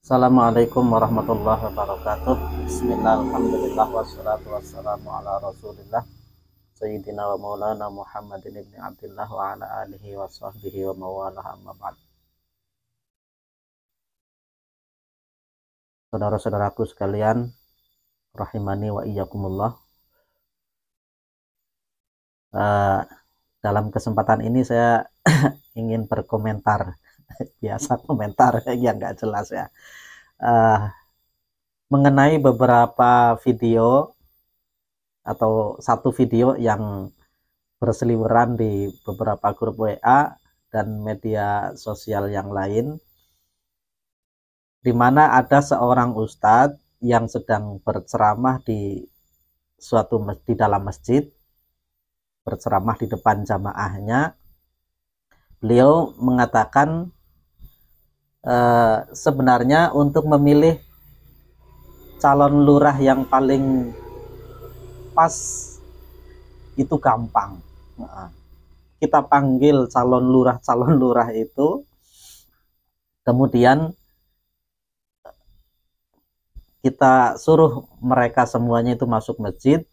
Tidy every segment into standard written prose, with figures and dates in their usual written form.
Assalamualaikum warahmatullahi wabarakatuh. Bismillah, alhamdulillah, wassalatu wassalamu ala rasulillah Sayyidina wa maulana Muhammadin ibn Abdillah wa ala alihi wa sahbihi wa mawalah, amma ba'd. Saudara-saudaraku sekalian, rahimani wa iyyakumullah. Dalam kesempatan ini saya ingin berkomentar. Biasa komentar yang nggak jelas ya. Mengenai beberapa video atau satu video yang berseliweran di beberapa grup WA dan media sosial yang lain, di mana ada seorang ustadz yang sedang berceramah di dalam masjid, berceramah di depan jamaahnya. Beliau mengatakan sebenarnya untuk memilih calon lurah yang paling pas itu gampang. Kita panggil calon lurah itu, kemudian kita suruh mereka semuanya itu masuk masjid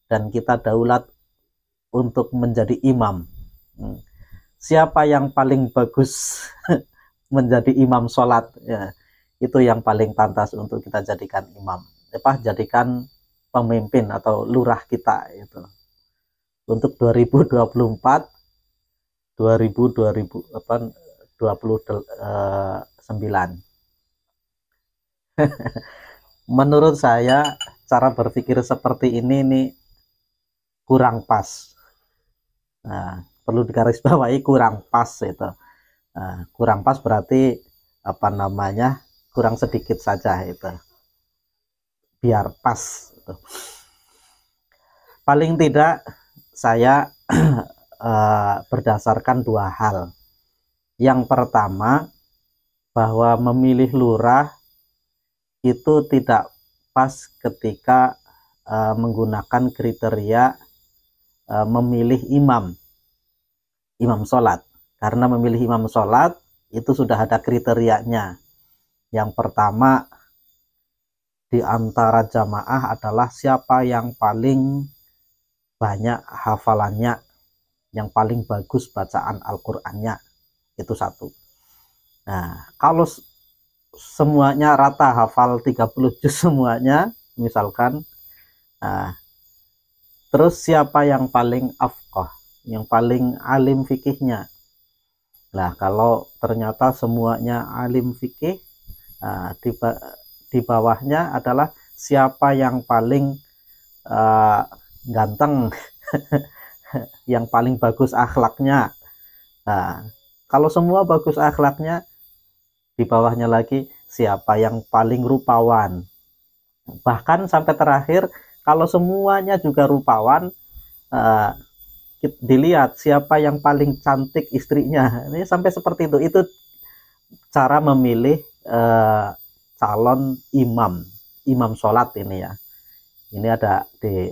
dan kita daulat untuk menjadi imam. Siapa yang paling bagus menjadi imam sholat, ya, itu yang paling pantas untuk kita jadikan imam, jadikan pemimpin atau lurah kita itu untuk 2024 2029. Menurut saya cara berpikir seperti ini kurang pas. Nah, perlu digarisbawahi, kurang pas itu. Nah, kurang pas berarti kurang sedikit saja itu, biar pas itu. Paling tidak saya berdasarkan dua hal. Yang pertama, bahwa memilih lurah itu tidak pas ketika menggunakan kriteria memilih imam sholat. Karena memilih imam sholat itu sudah ada kriterianya. Yang pertama, di antara jamaah adalah siapa yang paling banyak hafalannya, yang paling bagus bacaan Al-Qur'annya, itu satu. Nah, kalau semuanya rata hafal 30 juz semuanya misalkan, terus siapa yang paling afqah, yang paling alim fikihnya. Nah, kalau ternyata semuanya alim fikih, di bawahnya adalah siapa yang paling ganteng, yang paling bagus akhlaknya. Nah, kalau semua bagus akhlaknya, di bawahnya lagi siapa yang paling rupawan. Bahkan sampai terakhir, kalau semuanya juga rupawan, dilihat siapa yang paling cantik istrinya. Ini sampai seperti itu. Itu cara memilih calon imam sholat ini ya. Ini ada di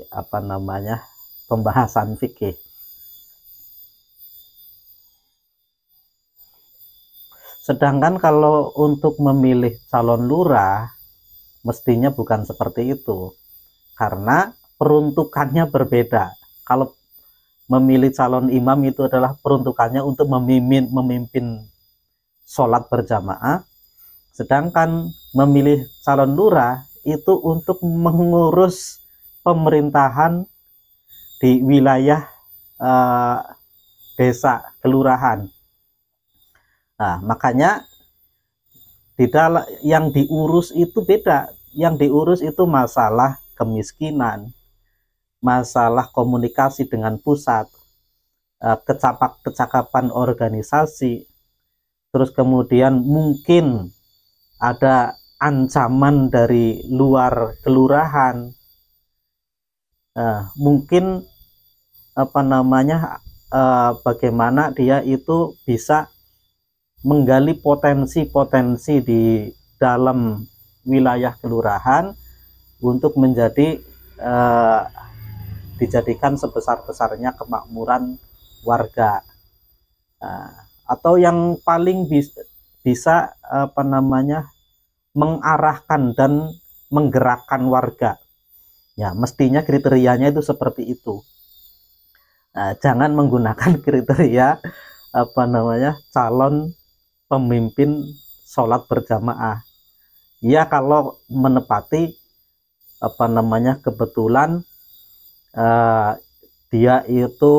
pembahasan fikih. Sedangkan kalau untuk memilih calon lurah, mestinya bukan seperti itu, karena peruntukannya berbeda. Kalau memilih calon imam itu adalah peruntukannya untuk memimpin sholat berjamaah, sedangkan memilih calon lurah itu untuk mengurus pemerintahan di wilayah desa, kelurahan. Nah, makanya yang diurus itu beda. Yang diurus itu masalah kemiskinan, masalah komunikasi dengan pusat, kecakapan organisasi, terus kemudian mungkin ada ancaman dari luar kelurahan, mungkin bagaimana dia itu bisa menggali potensi-potensi di dalam wilayah kelurahan untuk menjadi dijadikan sebesar-besarnya kemakmuran warga. Atau yang paling bisa mengarahkan dan menggerakkan warga. Ya, mestinya kriterianya itu seperti itu. Nah, jangan menggunakan kriteria calon pemimpin sholat berjamaah. Ya, kalau menepati kebetulan dia itu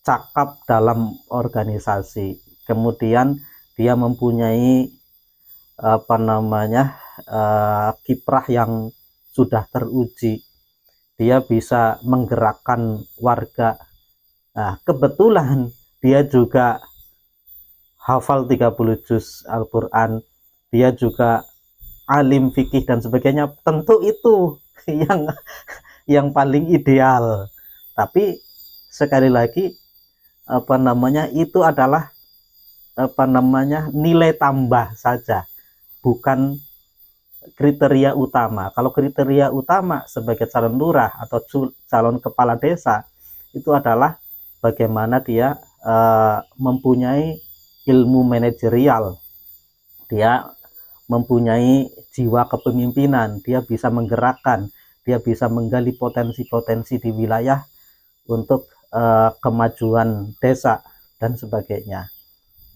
cakap dalam organisasi, kemudian dia mempunyai kiprah yang sudah teruji, dia bisa menggerakkan warga. Nah, kebetulan dia juga hafal 30 juz Al-Quran, dia juga alim fikih dan sebagainya, tentu itu yang paling ideal. Tapi sekali lagi itu adalah nilai tambah saja, bukan kriteria utama. Kalau kriteria utama sebagai calon lurah atau calon kepala desa itu adalah bagaimana dia mempunyai ilmu manajerial, dia mempunyai jiwa kepemimpinan, dia bisa menggerakkan, dia bisa menggali potensi-potensi di wilayah untuk kemajuan desa dan sebagainya.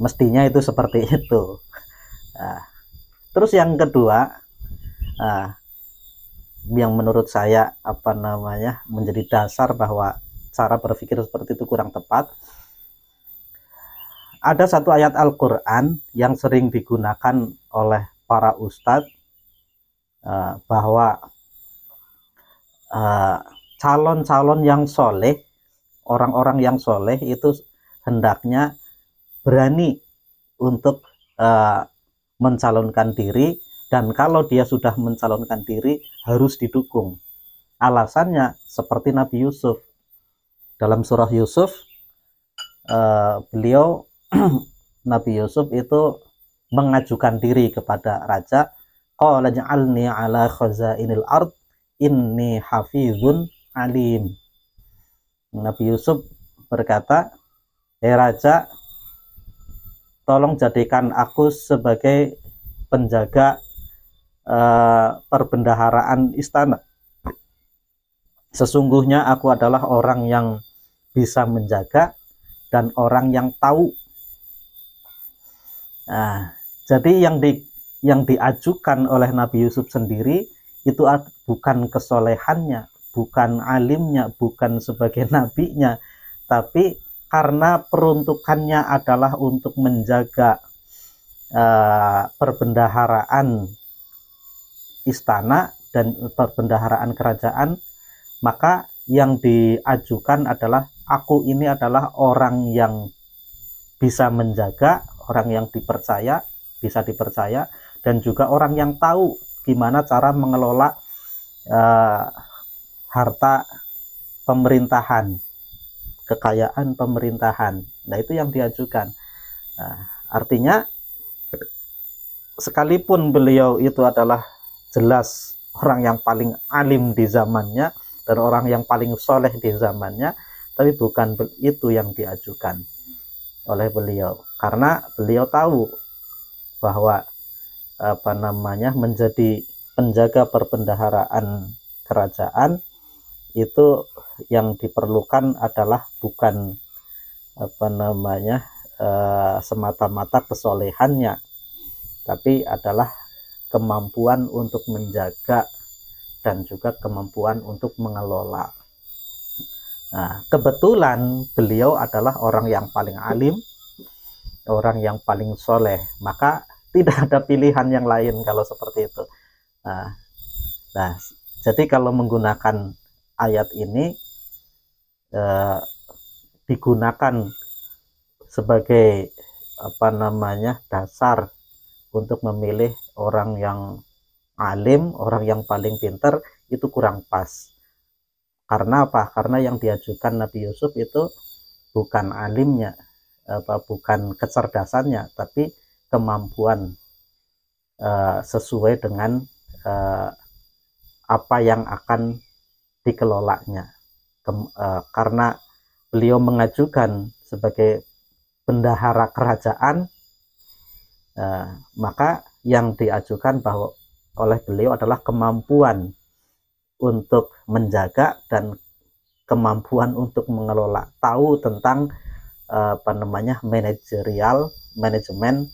Mestinya itu seperti itu. Nah, terus yang kedua, yang menurut saya menjadi dasar bahwa cara berpikir seperti itu kurang tepat. Ada satu ayat Al-Quran yang sering digunakan oleh para ustadz, bahwa calon-calon yang soleh, orang-orang yang soleh itu hendaknya berani untuk mencalonkan diri, dan kalau dia sudah mencalonkan diri harus didukung. Alasannya seperti Nabi Yusuf. Dalam surah Yusuf, beliau Nabi Yusuf itu mengajukan diri kepada raja, qala ja'alni ala khazainil ard inni hafizun alim. Nabi Yusuf berkata, raja, tolong jadikan aku sebagai penjaga perbendaharaan istana. Sesungguhnya aku adalah orang yang bisa menjaga dan orang yang tahu. Nah, jadi yang diajukan oleh Nabi Yusuf sendiri itu bukan kesolehannya, bukan alimnya, bukan sebagai nabinya, tapi karena peruntukannya adalah untuk menjaga perbendaharaan istana dan perbendaharaan kerajaan, maka yang diajukan adalah aku ini adalah orang yang bisa menjaga, orang yang dipercaya, bisa dipercaya, dan juga orang yang tahu gimana cara mengelola harta pemerintahan, kekayaan pemerintahan. Nah, itu yang diajukan. Nah, artinya sekalipun beliau itu adalah jelas orang yang paling alim di zamannya dan orang yang paling soleh di zamannya, tapi bukan itu yang diajukan oleh beliau, karena beliau tahu bahwa menjadi penjaga perbendaharaan kerajaan itu yang diperlukan adalah bukan semata-mata kesolehannya, tapi adalah kemampuan untuk menjaga dan juga kemampuan untuk mengelola. Nah, kebetulan beliau adalah orang yang paling alim, orang yang paling soleh, maka tidak ada pilihan yang lain kalau seperti itu. Nah, jadi kalau menggunakan ayat ini digunakan sebagai dasar untuk memilih orang yang alim, orang yang paling pintar, itu kurang pas. Karena apa? Karena yang diajukan Nabi Yusuf itu bukan alimnya, bukan kecerdasannya, tapi kemampuan sesuai dengan apa yang akan dikelolanya. Karena beliau mengajukan sebagai bendahara kerajaan, Maka yang diajukan bahwa oleh beliau adalah kemampuan untuk menjaga dan kemampuan untuk mengelola, tahu tentang manajemen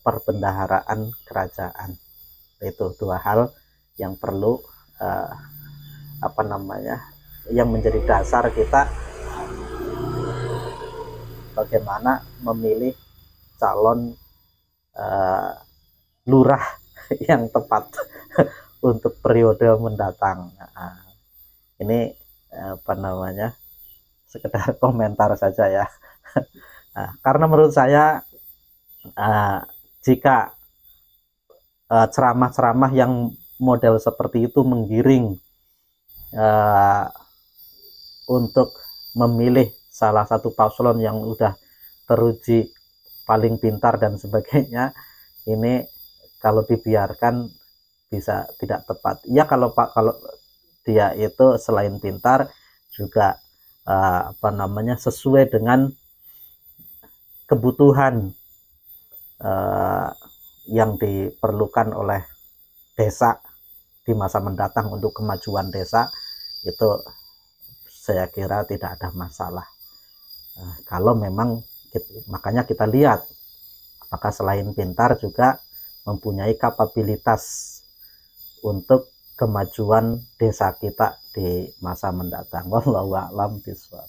perbendaharaan kerajaan. Itu dua hal yang perlu yang menjadi dasar kita bagaimana memilih calon lurah yang tepat untuk periode mendatang. Ini sekedar komentar saja ya. Karena menurut saya jika ceramah-ceramah yang model seperti itu menggiring untuk memilih salah satu paslon yang udah teruji paling pintar dan sebagainya, ini kalau dibiarkan bisa tidak tepat. Ya kalau dia itu selain pintar juga sesuai dengan kebutuhan yang diperlukan oleh desa di masa mendatang untuk kemajuan desa, itu saya kira tidak ada masalah. Kalau memang makanya kita lihat apakah selain pintar juga mempunyai kapabilitas untuk kemajuan desa kita di masa mendatang. Wallahu a'lam bishawab.